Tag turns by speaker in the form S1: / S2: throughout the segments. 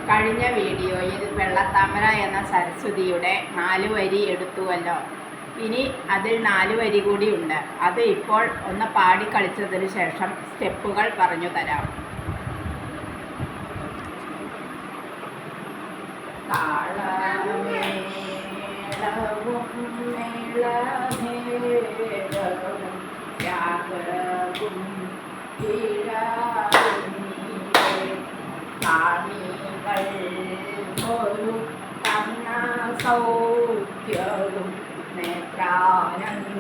S1: കഴിഞ്ഞ വീഡിയോയിൽ വെള്ളത്താമര എന്ന സരസ്വതിയുടെ 4 വരി എടുത്തുവല്ലോ. ഇനി അതിൽ 4 വരി കൂടിയുണ്ട്. അത് ഇപ്പോൾ ഒന്ന് പാടി കളിച്ചതിന് ശേഷം സ്റ്റെപ്പുകൾ പറഞ്ഞു തരാം. ഒരു തന്ന സൗഖ്യവും നേത്രാനന്ദവും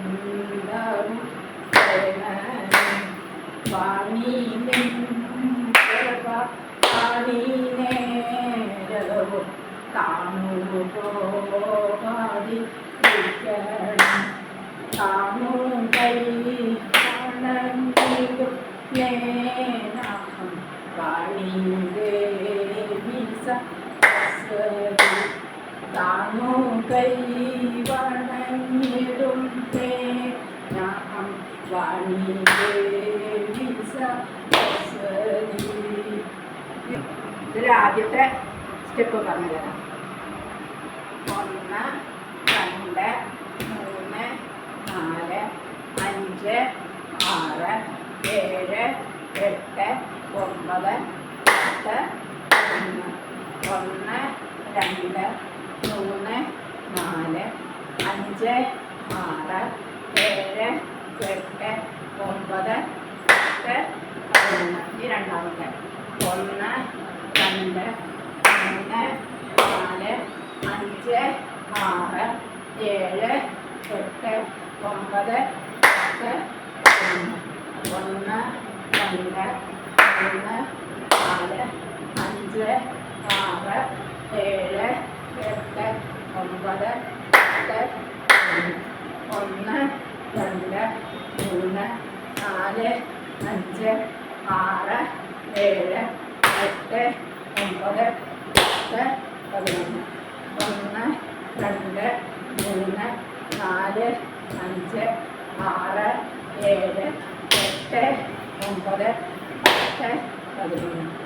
S1: നേരവും താണുപോകാതി താണു കൈ ണങ്ങിടും നേനാഹം വാണിദേവി സരസ്വതി താണു കൈ വണങ്ങിടും നേനാഹം വാണിദേവി സരസ്വതി. ഇതിൽ ആദ്യത്തെ സ്റ്റെപ്പ് പറഞ്ഞു തരാം. 1 2 3 4 5 6 7 8 9 10 11 1 2 3 4 5 6 7 8 9 10 11. ഈ രണ്ടാമത്തെ 1 2 3 4 5 6 7 8 9 10 11. 1 2 3 4 5 6 7 8 9 10 11. 1 2 3 4 5 6 7 8 9 10 11. 1 2 3 4 5 6 7 8 9 10 11.